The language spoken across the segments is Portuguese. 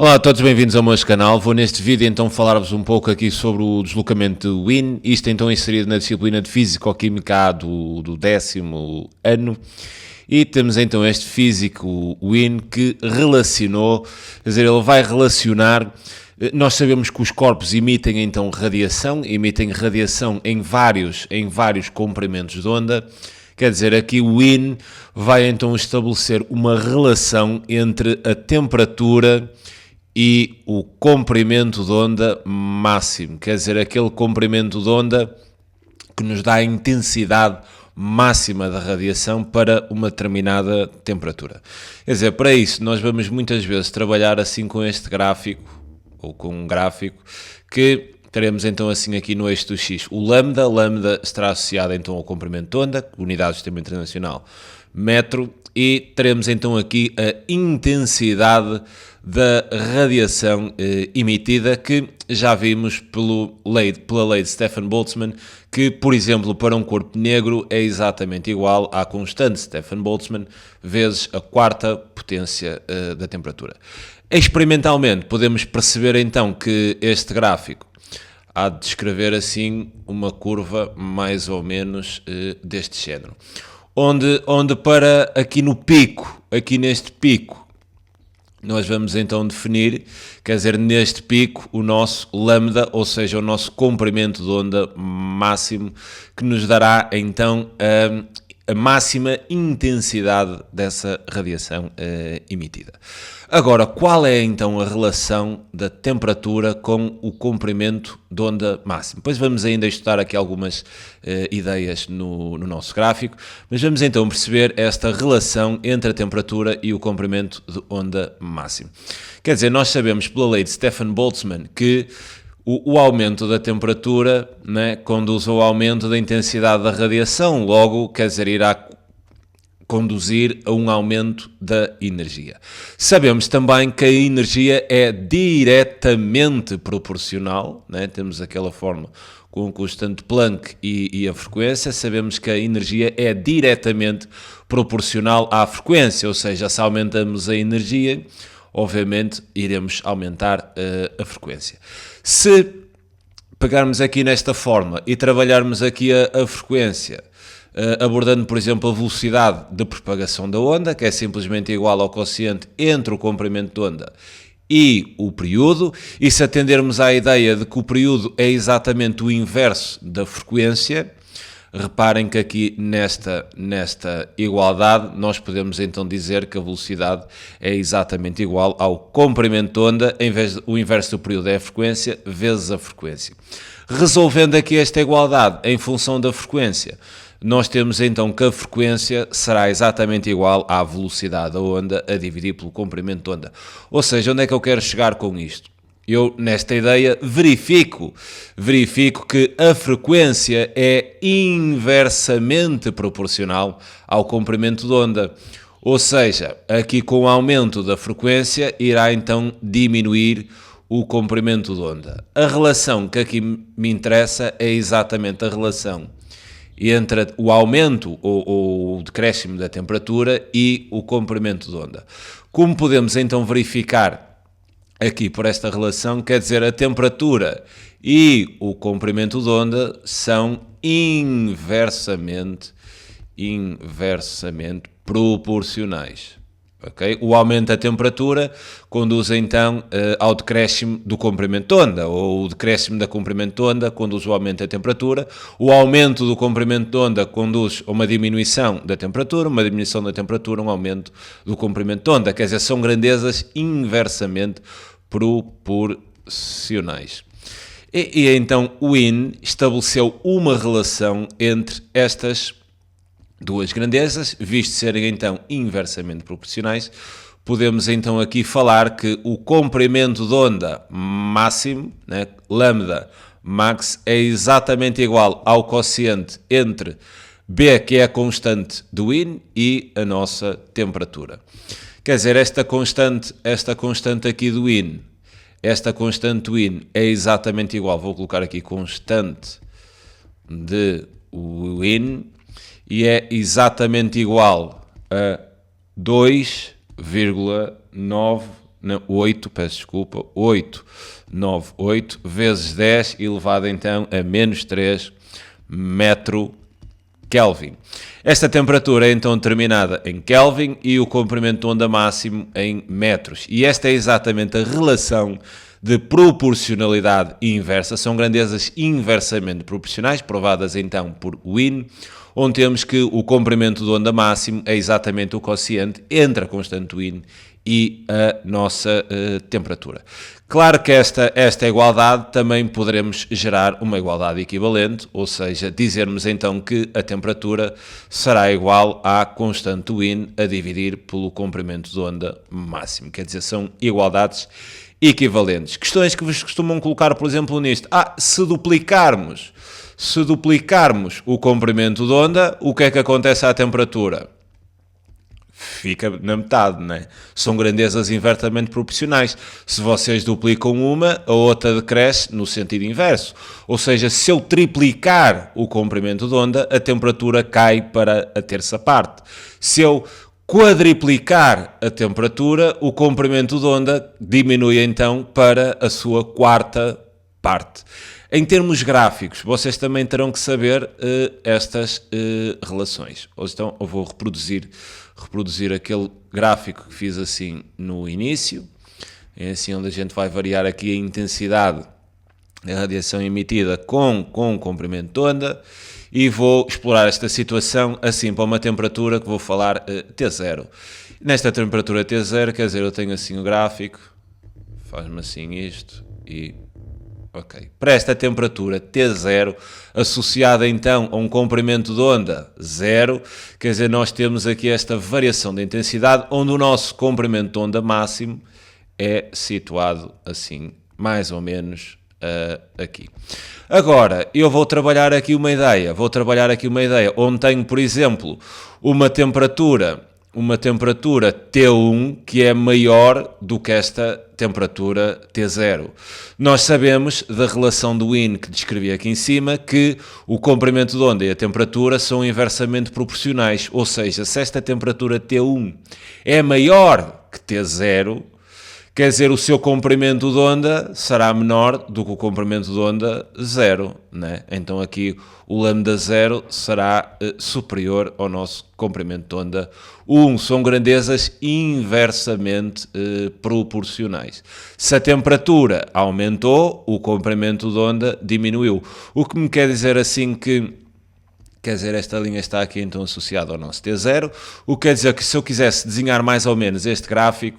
Olá a todos, bem-vindos ao meu canal. Vou neste vídeo então falar-vos um pouco aqui sobre o deslocamento do WIN, isto então inserido na disciplina de Físico-Química A do 10º ano. E temos então este físico WIN que relacionou, quer dizer, ele vai relacionar. Nós sabemos que os corpos emitem então radiação em vários comprimentos de onda. Quer dizer, aqui o WIN vai então estabelecer uma relação entre a temperatura e o comprimento de onda máximo. Quer dizer, aquele comprimento de onda que nos dá a intensidade máxima da radiação para uma determinada temperatura. Quer dizer, para isso nós vamos muitas vezes trabalhar assim com este gráfico, ou com um gráfico, que teremos então assim aqui no eixo do X o lambda estará associado então ao comprimento de onda, unidade do Sistema Internacional, metro, e teremos então aqui a intensidade da radiação emitida, que já vimos pela lei de Stefan Boltzmann, que, por exemplo, para um corpo negro é exatamente igual à constante de Stefan Boltzmann vezes a quarta potência da temperatura. Experimentalmente, podemos perceber então que este gráfico há de descrever assim uma curva mais ou menos deste género. Onde para aqui no pico, aqui neste pico, nós vamos então definir, quer dizer, neste pico, o nosso lambda, ou seja, o nosso comprimento de onda máximo, que nos dará então a máxima intensidade dessa radiação emitida. Agora, qual é então a relação da temperatura com o comprimento de onda máximo? Depois vamos ainda estudar aqui algumas ideias no nosso gráfico, mas vamos então perceber esta relação entre a temperatura e o comprimento de onda máximo. Quer dizer, nós sabemos pela lei de Stefan Boltzmann que o aumento da temperatura, né, conduz ao aumento da intensidade da radiação, logo, quer dizer, irá conduzir a um aumento da energia. Sabemos também que a energia é diretamente proporcional, né? Temos aquela fórmula com o constante Planck e a frequência. Sabemos que a energia é diretamente proporcional à frequência, ou seja, se aumentamos a energia, obviamente iremos aumentar a frequência. Se pegarmos aqui nesta forma e trabalharmos aqui a frequência, abordando, por exemplo, a velocidade de propagação da onda, que é simplesmente igual ao quociente entre o comprimento de onda e o período, e se atendermos à ideia de que o período é exatamente o inverso da frequência, reparem que aqui nesta igualdade nós podemos então dizer que a velocidade é exatamente igual ao comprimento de onda, em vez de, o inverso do período é a frequência, vezes a frequência. Resolvendo aqui esta igualdade em função da frequência, nós temos então que a frequência será exatamente igual à velocidade da onda a dividir pelo comprimento de onda. Ou seja, onde é que eu quero chegar com isto? Eu, nesta ideia, verifico que a frequência é inversamente proporcional ao comprimento de onda. Ou seja, aqui com o aumento da frequência irá então diminuir o comprimento de onda. A relação que aqui me interessa é exatamente a relação entre o aumento ou o decréscimo da temperatura e o comprimento de onda. Como podemos então verificar aqui por esta relação, quer dizer, a temperatura e o comprimento de onda são inversamente proporcionais. Okay? O aumento da temperatura conduz então ao decréscimo do comprimento de onda, ou o decréscimo da comprimento de onda conduz ao aumento da temperatura, o aumento do comprimento de onda conduz a uma diminuição da temperatura, um aumento do comprimento de onda, quer dizer, são grandezas inversamente proporcionais. E então o WIN estabeleceu uma relação entre estas duas grandezas, visto serem então inversamente proporcionais. Podemos então aqui falar que o comprimento de onda máximo, né, lambda max, é exatamente igual ao quociente entre B, que é a constante do WIN, e a nossa temperatura. Quer dizer, esta constante aqui do WIN, esta constante do WIN é exatamente igual, vou colocar aqui constante de WIN, e é exatamente igual a 2,9 8, peço desculpa, 898 vezes 10 elevado então a menos 3 metro Kelvin. Esta temperatura é então determinada em Kelvin e o comprimento de onda máximo em metros. E esta é exatamente a relação de proporcionalidade inversa. São grandezas inversamente proporcionais, provadas então por Wien, onde temos que o comprimento de onda máximo é exatamente o quociente entre a constante Wien e a nossa temperatura. Claro que esta igualdade também poderemos gerar uma igualdade equivalente, ou seja, dizermos então que a temperatura será igual à constante Wien a dividir pelo comprimento de onda máximo. Quer dizer, são igualdades equivalentes. Questões que vos costumam colocar, por exemplo, nisto. Se duplicarmos o comprimento de onda, o que é que acontece à temperatura? Fica na metade, não é? São grandezas inversamente proporcionais. Se vocês duplicam uma, a outra decresce no sentido inverso. Ou seja, se eu triplicar o comprimento de onda, a temperatura cai para a terça parte. Se eu quadriplicar a temperatura, o comprimento de onda diminui então para a sua quarta parte. Em termos gráficos, vocês também terão que saber estas relações. Então, eu vou reproduzir aquele gráfico que fiz assim no início. É assim onde a gente vai variar aqui a intensidade da radiação emitida com o comprimento de onda. E vou explorar esta situação assim para uma temperatura que vou falar T0. Nesta temperatura T0, quer dizer, eu tenho assim o gráfico, faz-me assim isto e... ok. Para esta temperatura T0, associada então a um comprimento de onda 0, quer dizer, nós temos aqui esta variação de intensidade, onde o nosso comprimento de onda máximo é situado assim, mais ou menos aqui. Agora, eu vou trabalhar aqui uma ideia, onde tenho, por exemplo, uma temperatura T1 que é maior do que esta temperatura T0. Nós sabemos da relação de Wien que descrevi aqui em cima que o comprimento de onda e a temperatura são inversamente proporcionais, ou seja, se esta temperatura T1 é maior que T0, quer dizer, o seu comprimento de onda será menor do que o comprimento de onda 0, né? Então aqui o lambda 0 será superior ao nosso comprimento de onda 1. São grandezas inversamente proporcionais. Se a temperatura aumentou, o comprimento de onda diminuiu. O que me quer dizer assim que... quer dizer, esta linha está aqui então associada ao nosso T0, o que quer dizer que se eu quisesse desenhar mais ou menos este gráfico,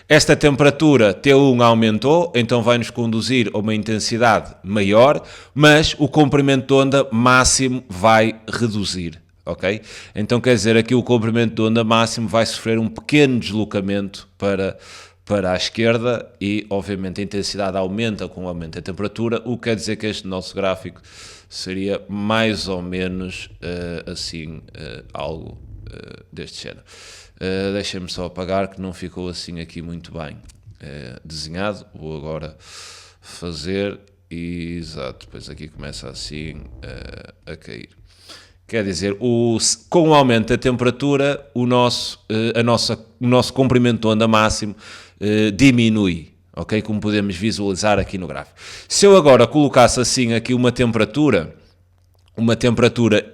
esta temperatura T1 aumentou, então vai nos conduzir a uma intensidade maior, mas o comprimento de onda máximo vai reduzir, ok? Então quer dizer, aqui o comprimento de onda máximo vai sofrer um pequeno deslocamento para a esquerda e, obviamente, a intensidade aumenta com o aumento da temperatura, o que quer dizer que este nosso gráfico seria mais ou menos assim, algo deste género. Deixem-me só apagar que não ficou assim aqui muito bem desenhado. Vou agora fazer, exato, depois aqui começa assim a cair. Quer dizer, com o aumento da temperatura, o nosso comprimento de onda máximo diminui, ok? Como podemos visualizar aqui no gráfico. Se eu agora colocasse assim aqui uma temperatura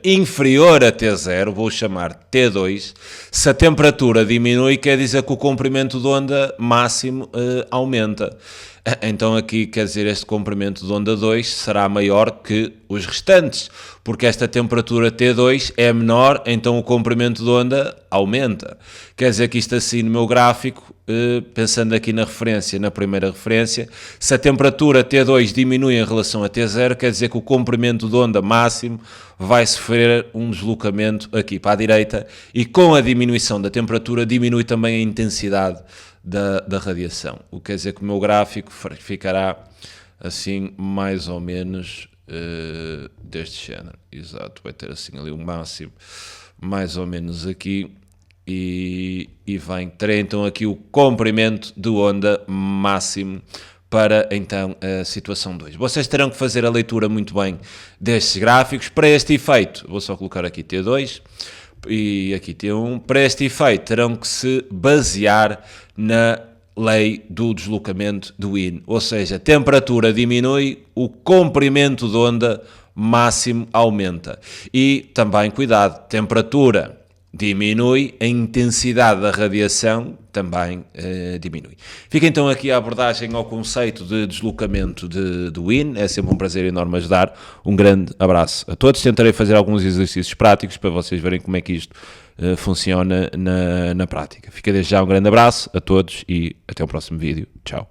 inferior a T0, vou chamar T2, se a temperatura diminui, quer dizer que o comprimento de onda máximo aumenta. Então aqui, quer dizer, este comprimento de onda 2 será maior que os restantes, porque esta temperatura T2 é menor, então o comprimento de onda aumenta. Quer dizer que isto assim no meu gráfico, pensando aqui na primeira referência, se a temperatura T2 diminui em relação a T0, quer dizer que o comprimento de onda máximo vai sofrer um deslocamento aqui para a direita, e com a diminuição da temperatura diminui também a intensidade da radiação. O que quer dizer que o meu gráfico ficará assim mais ou menos deste género. Exato, vai ter assim ali um máximo mais ou menos aqui e vai ter então aqui o comprimento de onda máximo para então a situação 2. Vocês terão que fazer a leitura muito bem destes gráficos. Para este efeito, vou só colocar aqui T2 e aqui T1. Para este efeito terão que se basear na lei do deslocamento do Yin, ou seja, a temperatura diminui, o comprimento de onda máximo aumenta. E também, cuidado, temperatura diminui, a intensidade da radiação também diminui. Fica então aqui a abordagem ao conceito de deslocamento do Yin. É sempre um prazer enorme ajudar. Um grande abraço a todos. Tentarei fazer alguns exercícios práticos para vocês verem como é que isto funciona na prática. Fica desde já um grande abraço a todos e até o próximo vídeo. Tchau.